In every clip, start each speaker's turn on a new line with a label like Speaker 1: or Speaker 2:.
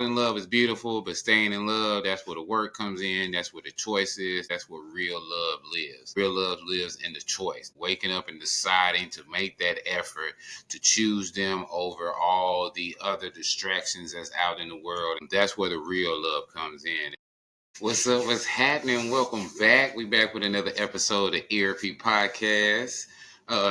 Speaker 1: In love is beautiful, but staying in love, that's where the work comes in. That's where the choice is. That's where real love lives. Real love lives in the choice. Waking up and deciding to make that effort to choose them over all the other distractions that's out in the world. That's where the real love comes in. What's up? What's happening? Welcome back. We back with another episode of ERP Podcast.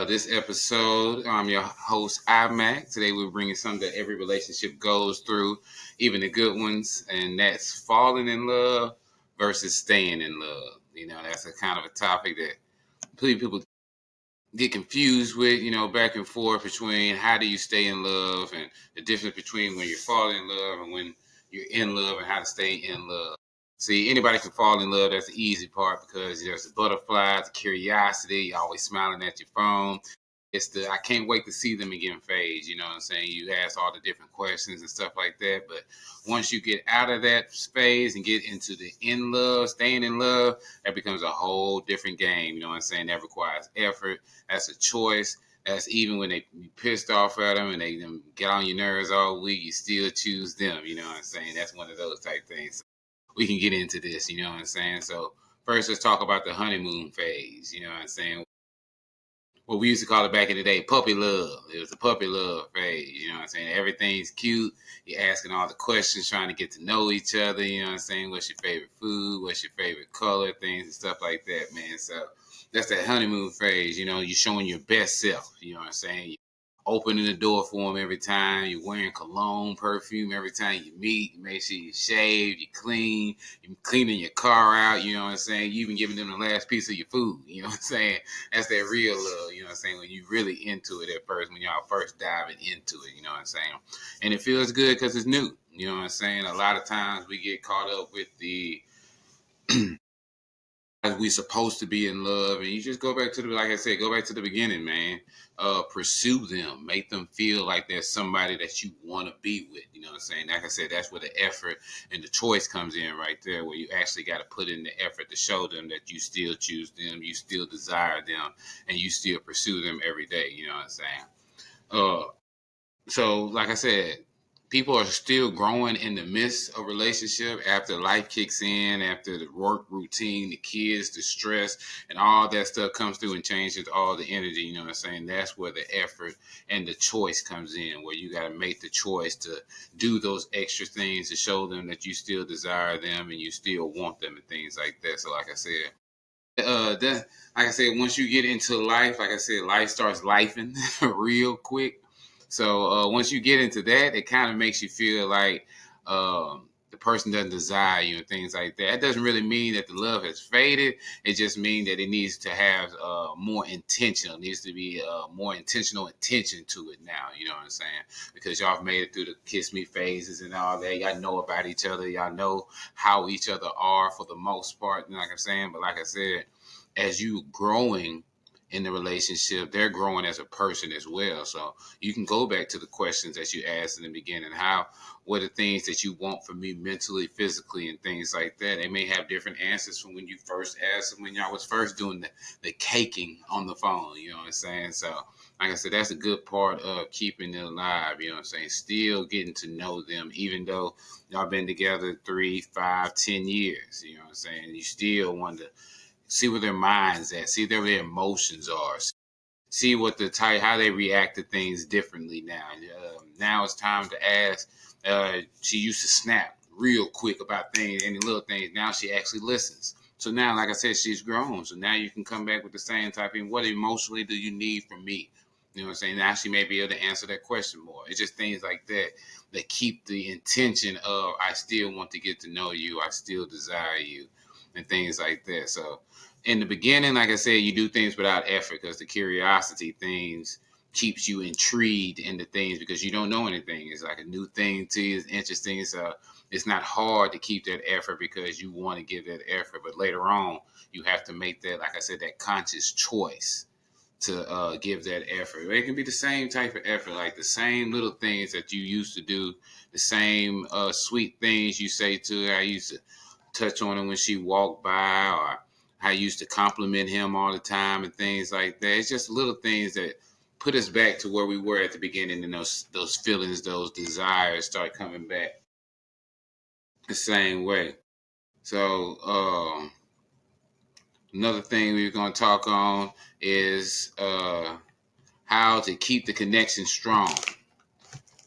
Speaker 1: This episode, I'm your host, IMAC. Today we're bringing something that every relationship goes through, even the good ones, and that's falling in love versus staying in love. That's a kind of a topic that people get confused with, back and forth between how do you stay in love and the difference between when you're falling in love and when you're in love and how to stay in love. See, anybody can fall in love. That's the easy part because there's the butterflies, the curiosity, you're always smiling at your phone. It's the I can't wait to see them again phase. You know what I'm saying? You ask all the different questions and stuff like that. But once you get out of that phase and get into the in love, staying in love, that becomes a whole different game. You know what I'm saying? That requires effort. That's a choice. That's even when they be pissed off at them and they get on your nerves all week, you still choose them. You know what I'm saying? That's one of those type things. We can get into this, you know what I'm saying? So first let's talk about the honeymoon phase, you know what I'm saying? What we used to call it back in the day, puppy love. It was the puppy love phase, you know what I'm saying? Everything's cute. You're asking all the questions, trying to get to know each other, you know what I'm saying? What's your favorite food? What's your favorite color? Things and stuff like that, man. So that's that honeymoon phase, you're showing your best self, you know what I'm saying? Opening the door for them every time. You're wearing cologne, perfume every time you meet. You make sure you shave, you clean, you're cleaning your car out, you know what I'm saying? You even giving them the last piece of your food, you know what I'm saying? That's that real love, you know what I'm saying? When you really into it at first, when y'all first diving into it, you know what I'm saying? And it feels good because it's new, you know what I'm saying? A lot of times we get caught up with the as we supposed to be in love, and you just go back to the like I said, go back to the beginning, man. Pursue them, make them feel like there's somebody that you want to be with. You know what I'm saying? Like I said, that's where the effort and the choice comes in right there, where you actually got to put in the effort to show them that you still choose them, you still desire them, and you still pursue them every day. You know what I'm saying? Uh, so, like I said, people are still growing in the midst of relationship after life kicks in, after the work routine, the kids, the stress, and all that stuff comes through and changes all the energy. You know what I'm saying? That's where the effort and the choice comes in, where you got to make the choice to do those extra things to show them that you still desire them and you still want them and things like that. So, like I said, that like I said, once you get into life, like I said, life starts lifing real quick. So once you get into that, it kind of makes you feel like the person doesn't desire you and things like that. It doesn't really mean that the love has faded. It just means that it needs to have more intentional. It needs to be more intentional attention to it now. You know what I'm saying? Because y'all have made it through the kiss me phases and all that. Y'all know about each other. Y'all know how each other are for the most part. Like I'm saying, but like I said, as you growing in the relationship, they're growing as a person as well. So you can go back to the questions that you asked in the beginning. What are things that you want from me mentally, physically, and things like that? They may have different answers from when you first asked them when y'all was first doing the caking on the phone. You know what I'm saying? So like I said, that's a good part of keeping it alive. You know what I'm saying? Still getting to know them, even though y'all been together 3, 5, 10 years. You know what I'm saying? You still want to see where their minds at, see where their emotions are, see what the type, how they react to things differently now. Now it's time to ask. She used to snap real quick about things, any little things. Now she actually listens. So now, like I said, she's grown. So now you can come back with the same type of, what emotionally do you need from me? You know what I'm saying? Now she may be able to answer that question more. It's just things like that that keep the intention of, I still want to get to know you. I still desire you and things like that. So in the beginning, like I said, you do things without effort because the curiosity things keeps you intrigued into things because you don't know anything. It's like a new thing to you. It's interesting. So it's not hard to keep that effort because you want to give that effort. But later on, you have to make that, like I said, that conscious choice to give that effort. It can be the same type of effort, like the same little things that you used to do, the same sweet things you say to her. I used to touch on her when she walked by, or I used to compliment him all the time and things like that. It's just little things that put us back to where we were at the beginning, and those feelings, those desires start coming back. the same way. So another thing we're gonna talk on is how to keep the connection strong.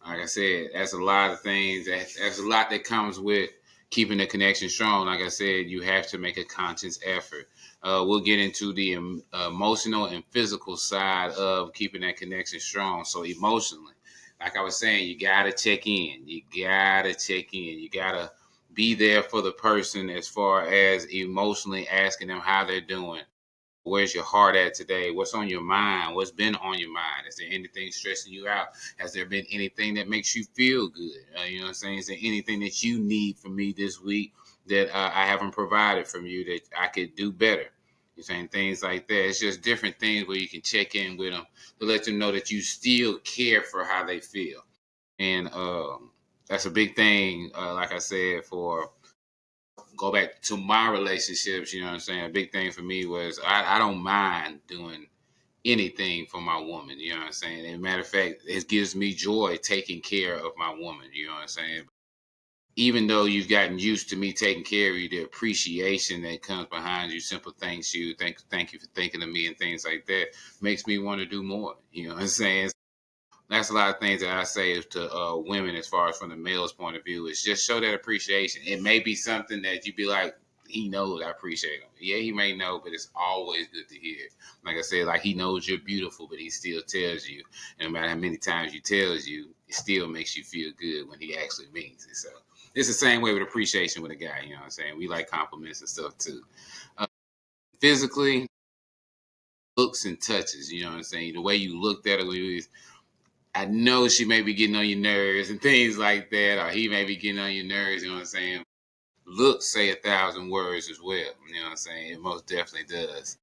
Speaker 1: Like I said, that's a lot of things. That's a lot that comes with keeping the connection strong. Like I said, you have to make a conscious effort. We'll get into the emotional and physical side of keeping that connection strong. So emotionally, like I was saying, you gotta check in. You gotta check in. You gotta be there for the person as far as emotionally asking them how they're doing. Where's your heart at today? What's on your mind? What's been on your mind? Is there anything stressing you out? Has there been anything that makes you feel good? You know what I'm saying? Is there anything that you need from me this week that I haven't provided from you that I could do better? You're saying things like that. It's just different things where you can check in with them to let them know that you still care for how they feel. And that's a big thing, like I said, for go back to my relationships, you know what I'm saying? A big thing for me was I don't mind doing anything for my woman, you know what I'm saying? And matter of fact, it gives me joy taking care of my woman, you know what I'm saying? Even though you've gotten used to me taking care of you, the appreciation that comes behind you, simple thanks you, thank you for thinking of me and things like that makes me want to do more. You know what I'm saying? That's a lot of things that I say to women as far as from the male's point of view is just show that appreciation. It may be something that you be like, he knows I appreciate him. Yeah, he may know, but it's always good to hear. Like I said, like he knows you're beautiful, but he still tells you. And no matter how many times he tells you, it still makes you feel good when he actually means it. So it's the same way with appreciation with a guy. You know what I'm saying? We like compliments and stuff too. Uh, Physically, looks and touches. You know what I'm saying? The way you looked at it, I know she may be getting on your nerves and things like that, or he may be getting on your nerves, you know what I'm saying? Looks say 1,000 words as well, you know what I'm saying? It most definitely does.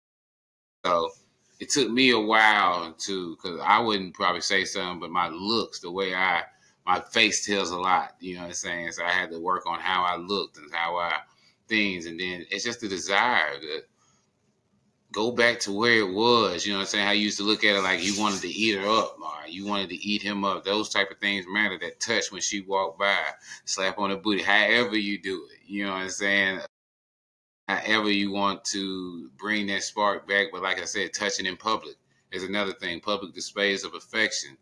Speaker 1: So it took me a while to, because I wouldn't probably say something, but my looks, my face tells a lot, you know what I'm saying? So I had to work on how I looked and things, and then it's just the desire, go back to where it was. You know what I'm saying? How you used to look at it like you wanted to eat her up, or you wanted to eat him up. Those type of things matter. That touch when she walked by, slap on the booty, however you do it. You know what I'm saying? However you want to bring that spark back. But like I said, touching in public is another thing. Public displays of affection,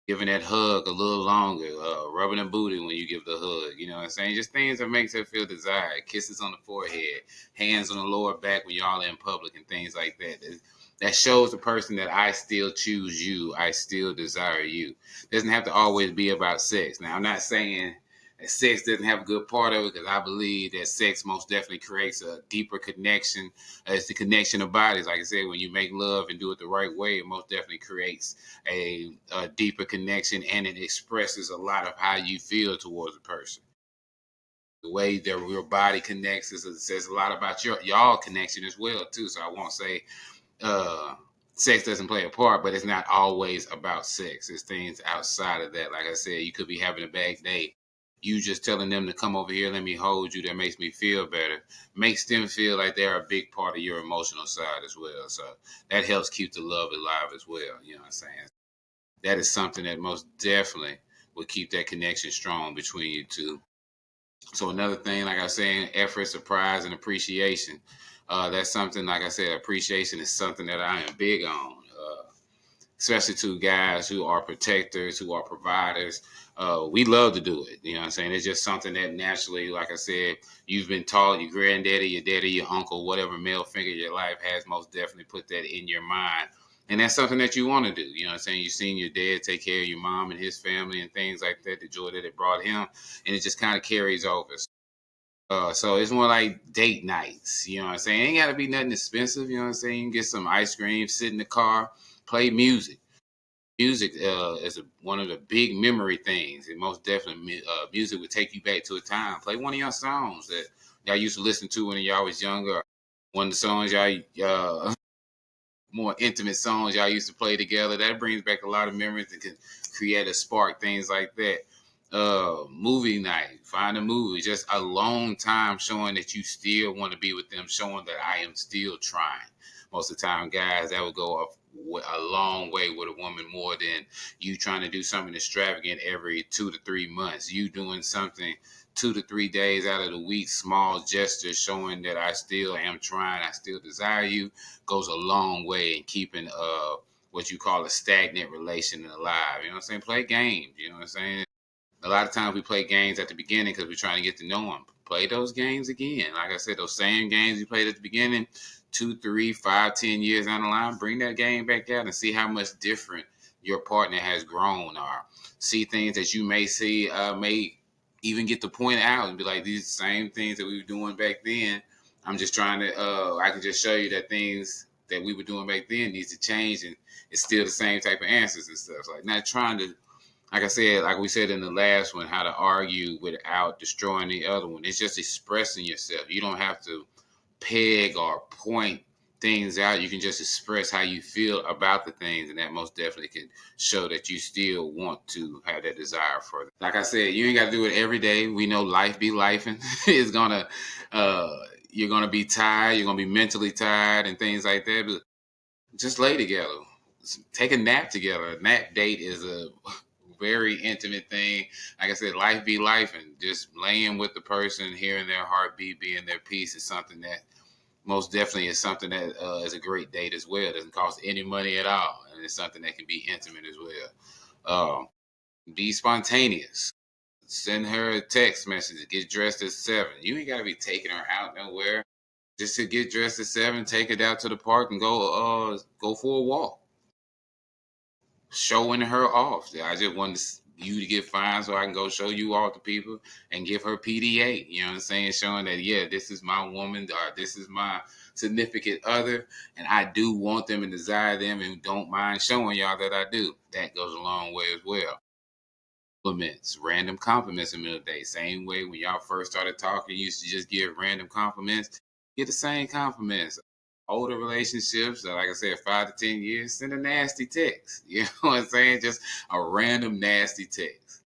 Speaker 1: giving that hug a little longer, rubbing the booty when you give the hug. You know what I'm saying? Just things that makes her feel desired. Kisses on the forehead, hands on the lower back when y'all are in public, and things like that. That shows the person that I still choose you. I still desire you. Doesn't have to always be about sex. Now, I'm not saying that sex doesn't have a good part of it, because I believe that sex most definitely creates a deeper connection. It's the connection of bodies. Like I said, when you make love and do it the right way, it most definitely creates a deeper connection, and it expresses a lot of how you feel towards a person. The way that your body connects says a lot about y'all connection as well too. So I won't say uh, sex doesn't play a part, but it's not always about sex. It's things outside of that. Like I said, you could be having a bad day. You just telling them to come over here, let me hold you. That makes me feel better. Makes them feel like they're a big part of your emotional side as well. So that helps keep the love alive as well. You know what I'm saying? That is something that most definitely will keep that connection strong between you two. So another thing, like I was saying, effort, surprise, and appreciation. That's something, like I said, appreciation is something that I am big on. Especially to guys who are protectors, who are providers. We love to do it. You know what I'm saying? It's just something that naturally, like I said, you've been taught, your granddaddy, your daddy, your uncle, whatever male figure your life has most definitely put that in your mind. And that's something that you want to do. You know what I'm saying? You've seen your dad take care of your mom and his family and things like that, the joy that it brought him. And it just kind of carries over. So it's more like date nights. You know what I'm saying? It ain't got to be nothing expensive. You know what I'm saying? You can get some ice cream, sit in the car, play music. Music is one of the big memory things. And most definitely, music would take you back to a time. Play one of your songs that y'all used to listen to when y'all was younger. One of the songs y'all more intimate songs y'all used to play together. That brings back a lot of memories that can create a spark, things like that. Movie night, find a movie, just a long time showing that you still want to be with them, showing that I am still trying. Most of the time, guys, that would go off a long way with a woman more than you trying to do something extravagant every 2 to 3 months. You doing something 2 to 3 days out of the week, small gestures showing that I still am trying, I still desire you, goes a long way in keeping what you call a stagnant relation alive. You know what I'm saying? Play games. You know what I'm saying? A lot of times we play games at the beginning because we're trying to get to know them. Play those games again. Like I said, those same games you played at the beginning, 2, 3, 5, 10 years down the line, bring that game back out and see how much different your partner has grown, or see things that you may see, may even get to point out and be like, these same things that we were doing back then. I'm just trying to, I can just show you that things that we were doing back then needs to change, and it's still the same type of answers and stuff. Like, not trying to, like I said, like we said in the last one, how to argue without destroying the other one. It's just expressing yourself. You don't have to peg or point things out. You can just express how you feel about the things, and that most definitely can show that you still want to have that desire for them. Like I said, you ain't got to do it every day. We know life be lifing. It's gonna, you're gonna be tired. You're gonna be mentally tired and things like that. But just lay together. Take a nap together. A nap date is a very intimate thing. Like I said, life be life, and just laying with the person, hearing their heartbeat, being their peace is something that most definitely is something that is a great date as well. It doesn't cost any money at all, and it's something that can be intimate as well. Be spontaneous. Send her a text message. Get dressed at 7. You ain't gotta be taking her out nowhere. Just to get dressed at 7, take it out to the park and go for a walk, showing her off. I just want you to get fine so I can go show you off to people and give her PDA. You know what I'm saying? Showing that, yeah, this is my woman, or this is my significant other, and I do want them and desire them and don't mind showing y'all that I do. That goes a long way as well. Compliments, random compliments in the middle of the day. Same way when y'all first started talking, you used to just give random compliments. Get the same compliments. Older relationships, like I said, 5 to 10 years, send a nasty text. You know what I'm saying? Just a random nasty text.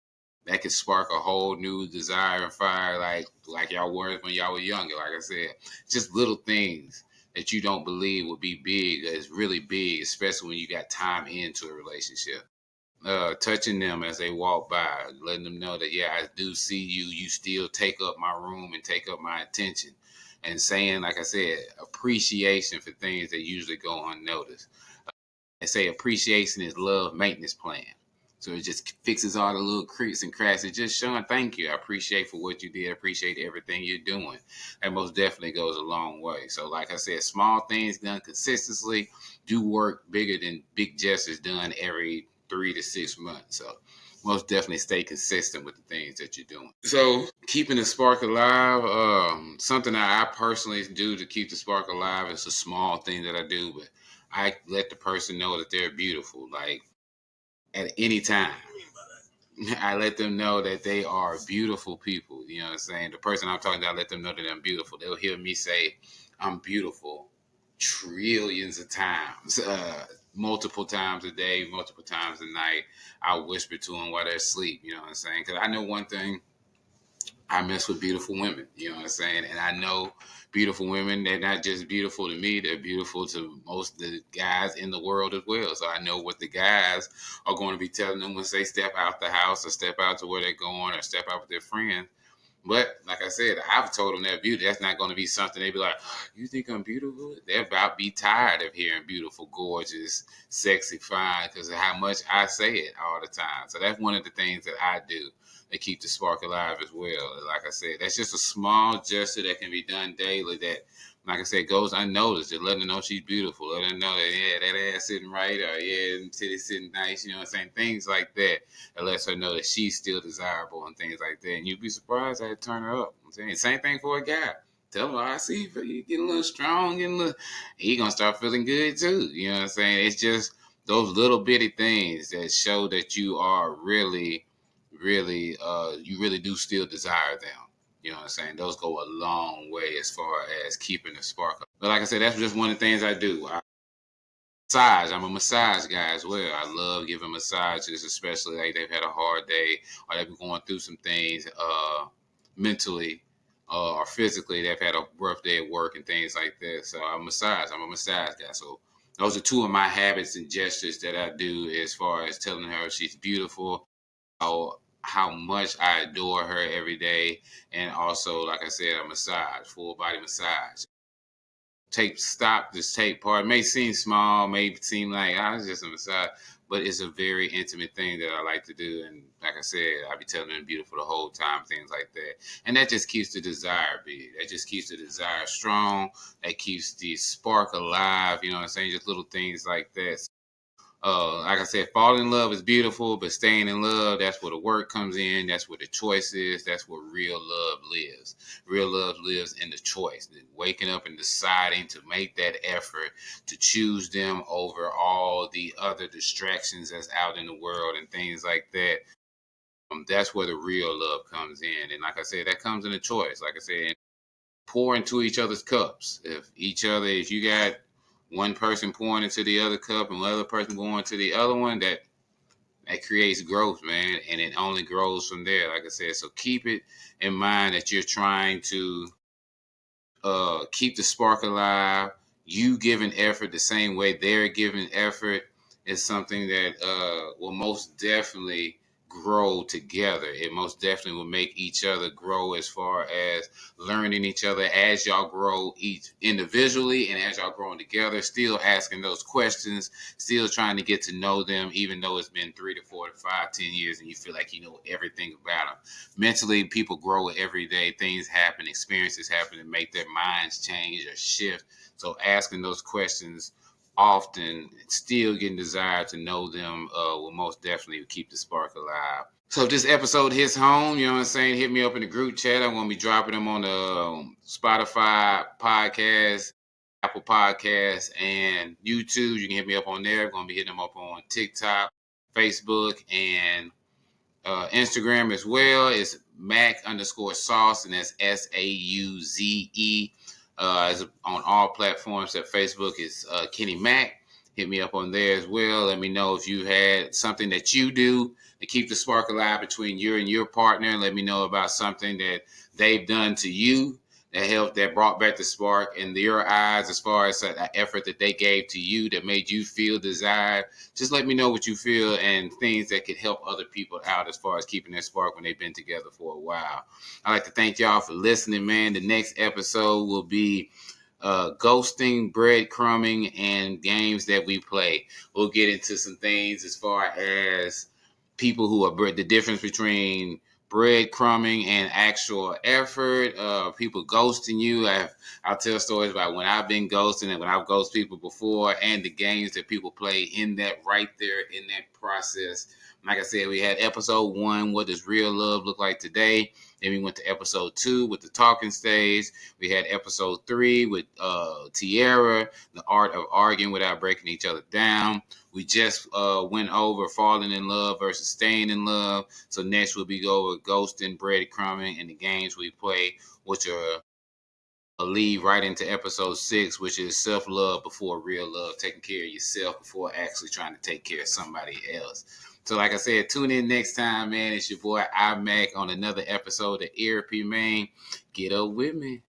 Speaker 1: That could spark a whole new desire and fire, like y'all were when y'all were younger. Like I said, just little things that you don't believe would be big is really big, especially when you got time into a relationship. Touching them as they walk by, letting them know that, yeah, I do see you. You still take up my room and take up my attention, and saying, like I said, appreciation for things that usually go unnoticed. They say appreciation is love maintenance plan. So it just fixes all the little creaks and cracks. It's just showing thank you. I appreciate for what you did. I appreciate everything you're doing. That most definitely goes a long way. So like I said, small things done consistently do work bigger than big gestures done every 3 to 6 months. So most definitely stay consistent with the things that you're doing. So keeping the spark alive, something that I personally do to keep the spark alive is a small thing that I do, but I let the person know that they're beautiful, like at any time. I let them know that they are beautiful people. You know what I'm saying? The person I'm talking to, I let them know that I'm beautiful. They'll hear me say, I'm beautiful trillions of times, multiple times a day, multiple times a night. I'll whisper to them while they're asleep. You know what I'm saying? Because I know one thing, I mess with beautiful women, you know what I'm saying? And I know beautiful women, they're not just beautiful to me, they're beautiful to most of the guys in the world as well. So I know what the guys are going to be telling them once they step out the house or step out to where they're going or step out with their friends. But like I said, I've told them that beauty. That's not going to be something they be like, you think I'm beautiful? They're about to be tired of hearing beautiful, gorgeous, sexy, fine because of how much I say it all the time. So that's one of the things that I do. They keep the spark alive as well. Like I said, that's just a small gesture that can be done daily that, like I said, goes unnoticed. Just letting her know she's beautiful. Letting her know that, yeah, that ass sitting right, or yeah, them titties sitting nice, you know what I'm saying? Things like that. It lets her know that she's still desirable and things like that. And you'd be surprised how it turn her up. I'm saying, same thing for a guy. Tell him, oh, I see you getting a little strong, getting a little, he gonna start feeling good too. You know what I'm saying? It's just those little bitty things that show that you are really, really, you really do still desire them. You know what I'm saying? Those go a long way as far as keeping the spark up. But like I said, that's just one of the things I do. Massage. I'm a massage guy as well. I love giving massages, especially like they've had a hard day or they've been going through some things mentally or physically. They've had a rough day at work and things like that. So I'm a massage guy. So those are two of my habits and gestures that I do as far as telling her she's beautiful, how much I adore her every day, and also, like I said, a massage, full body massage. Just take part. It may seem small, may seem like it's just a massage, but it's a very intimate thing that I like to do. And like I said, I be telling them beautiful the whole time, things like that. And that just keeps the desire big. That just keeps the desire strong. That keeps the spark alive. You know what I'm saying? Just little things like that. Like I said, falling in love is beautiful, but staying in love, that's where the work comes in. That's where the choice is. That's where real love lives. Real love lives in the choice, waking up and deciding to make that effort to choose them over all the other distractions that's out in the world and things like that. That's where the real love comes in. And like I said, that comes in a choice. Like I said, pour into each other's cups. If you got one person pouring into the other cup and the other person going to the other one, that creates growth, man, and it only grows from there. Like I said, so keep it in mind that you're trying to keep the spark alive. You giving effort the same way they're giving effort is something that will most definitely grow together. It most definitely will make each other grow as far as learning each other as y'all grow each individually and as y'all growing together, still asking those questions, still trying to get to know them, even though it's been 3 to 4 to 5, 10 years and you feel like you know everything about them. Mentally, people grow every day. Things happen, experiences happen and make their minds change or shift. So asking those questions often, still getting desire to know them, will most definitely keep the spark alive. So if this episode hits home, you know what I'm saying, hit me up in the group chat. I'm going to be dropping them on the Spotify podcast, Apple Podcasts, and YouTube. You can hit me up on there. I'm going to be hitting them up on TikTok, Facebook, and Instagram as well. It's Mac_sauce, and that's SAUZE. It's on all platforms. At Facebook is Kenny Mac. Hit me up on there as well. Let me know if you had something that you do to keep the spark alive between you and your partner. Let me know about something that they've done to you that helped, that brought back the spark in your eyes, as far as that effort that they gave to you that made you feel desired. Just let me know what you feel and things that could help other people out as far as keeping their spark when they've been together for a while. I'd like to thank y'all for listening, man. The next episode will be ghosting, breadcrumbing, and games that we play. We'll get into some things as far as people who are the difference between breadcrumbing and actual effort. People ghosting you. I'll tell stories about when I've been ghosting and when I've ghosted people before, and the games that people play in that right there in that process. Like I said, we had episode 1, what does real love look like today? Then we went to episode 2 with the talking stage. We had episode 3 with Tierra, the art of arguing without breaking each other down. We just went over falling in love versus staying in love. So next we'll be over ghosting, breadcrumbing, and the games we play, which are a lead right into episode 6, which is self-love before real love, taking care of yourself before actually trying to take care of somebody else. So like I said, tune in next time, man. It's your boy iMac on another episode of Therapy, man. Get up with me.